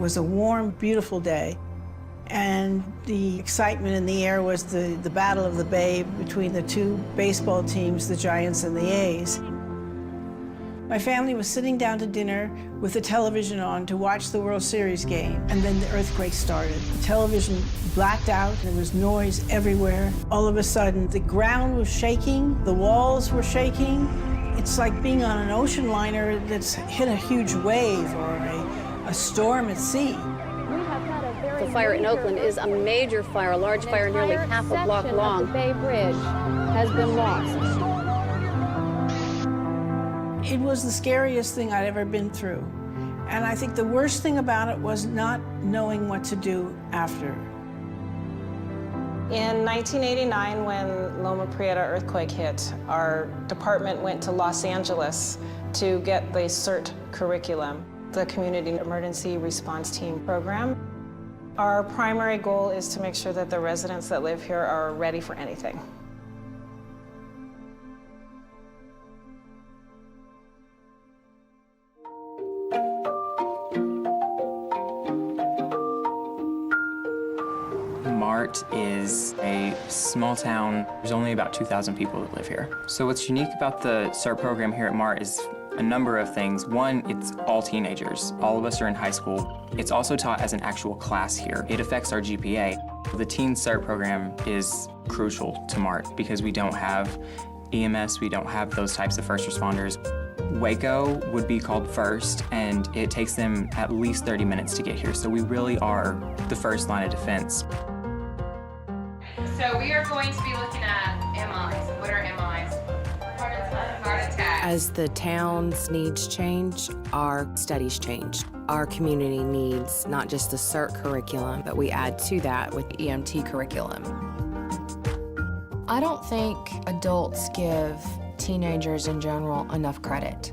was a warm, beautiful day, and the excitement in the air was the Battle of the Bay between the two baseball teams, the Giants and the A's. My family was sitting down to dinner with the television on to watch the World Series game, and then the earthquake started. The television blacked out, there was noise everywhere. All of a sudden, the ground was shaking, the walls were shaking. It's like being on an ocean liner that's hit a huge wave or a storm at sea. The fire in Oakland is a major fire, a large fire nearly half a block long. The Bay Bridge has been lost. It was the scariest thing I'd ever been through. And I think the worst thing about it was not knowing what to do after. In 1989, when Loma Prieta earthquake hit, our department went to Los Angeles to get the CERT curriculum, the Community Emergency Response Team program. Our primary goal is to make sure that the residents that live here are ready for anything. Mart is a small town. There's only about 2,000 people that live here. So what's unique about the CERT program here at Mart is a number of things. One, it's all teenagers. All of us are in high school. It's also taught as an actual class here. It affects our GPA. The teen CERT program is crucial to Mart because we don't have EMS, we don't have those types of first responders. Waco would be called first, and it takes them at least 30 minutes to get here. So we really are the first line of defense. So we are going to be looking at MIs. What are MIs? Heart attack. As the town's needs change, our studies change. Our community needs not just the CERT curriculum, but we add to that with EMT curriculum. I don't think adults give teenagers in general enough credit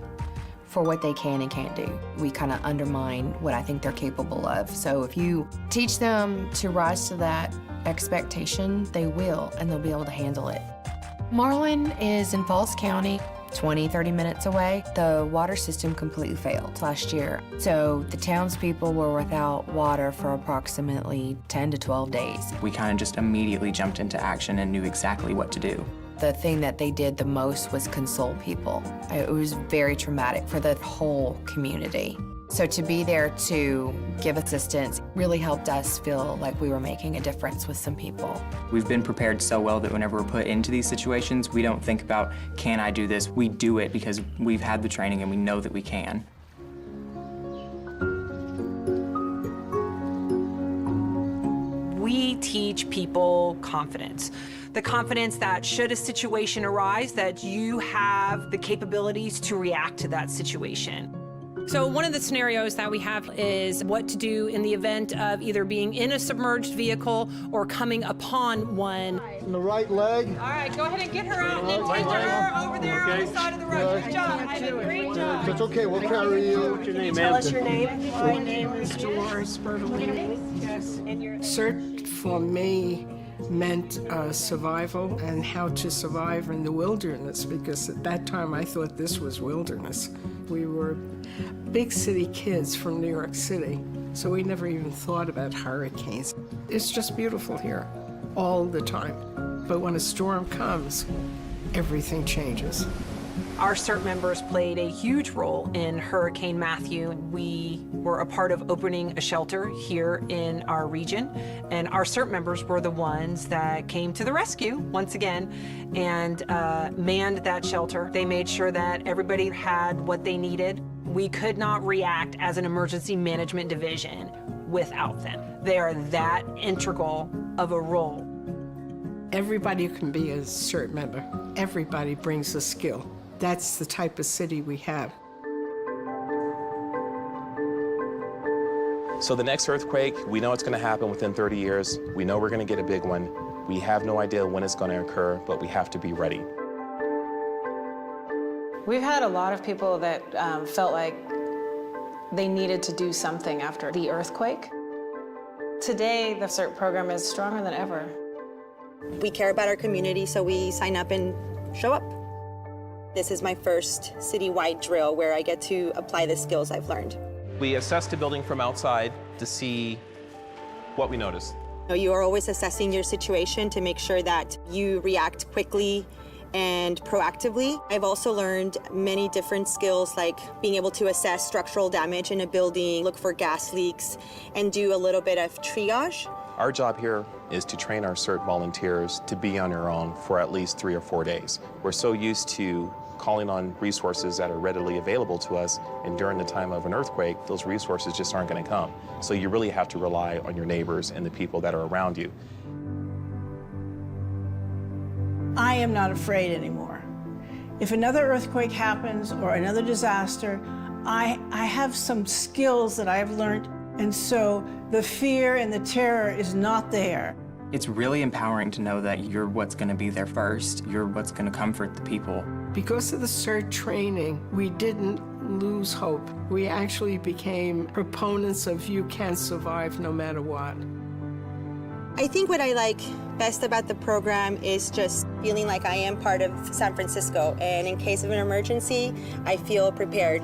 for what they can and can't do. We kind of undermine what I think they're capable of. So if you teach them to rise to that expectation, they will, and they'll be able to handle it. Marlin is in Falls County, 20-30 minutes away. The water system completely failed last year. So the townspeople were without water for approximately 10 to 12 days. We kind of just immediately jumped into action and knew exactly what to do. The thing that they did the most was console people. It was very traumatic for the whole community. So to be there to give assistance really helped us feel like we were making a difference with some people. We've been prepared so well that whenever we're put into these situations, we don't think about, can I do this? We do it because we've had the training and we know that we can. We teach people confidence. The confidence that should a situation arise, that you have the capabilities to react to that situation. So one of the scenarios that we have is what to do in the event of either being in a submerged vehicle or coming upon one. In the right leg. All right, go ahead and get her out and then take her over there on the side of the road. Good job. I did a great job. It's okay, we'll carry you. What's your name, Tell us your name. My name is Dolores Bertolini. Yes. And your CERT for me meant survival and how to survive in the wilderness, because at that time I thought this was wilderness. We were big city kids from New York City, so we never even thought about hurricanes. It's just beautiful here all the time. But when a storm comes, everything changes. Our CERT members played a huge role in Hurricane Matthew. We were a part of opening a shelter here in our region, and our CERT members were the ones that came to the rescue once again and manned that shelter. They made sure that everybody had what they needed. We could not react as an emergency management division without them. They are that integral of a role. Everybody can be a CERT member. Everybody brings a skill. That's the type of city we have. So the next earthquake, we know it's going to happen within 30 years. We know we're going to get a big one. We have no idea when it's going to occur, but we have to be ready. We've had a lot of people that felt like they needed to do something after the earthquake. Today, the CERT program is stronger than ever. We care about our community, so we sign up and show up. This is my first citywide drill where I get to apply the skills I've learned. We assessed the building from outside to see what we noticed. You are always assessing your situation to make sure that you react quickly and proactively. I've also learned many different skills, like being able to assess structural damage in a building, look for gas leaks, and do a little bit of triage. Our job here is to train our CERT volunteers to be on their own for at least 3 or 4 days. We're so used to calling on resources that are readily available to us, and during the time of an earthquake, those resources just aren't going to come. So you really have to rely on your neighbors and the people that are around you. I am not afraid anymore. If another earthquake happens or another disaster, I have some skills that I've learned, and so the fear and the terror is not there. It's really empowering to know that you're what's going to be there first. You're what's going to comfort the people. Because of the CERT training, we didn't lose hope. We actually became proponents of you can survive no matter what. I think what I like best about the program is just feeling like I am part of San Francisco, and in case of an emergency, I feel prepared.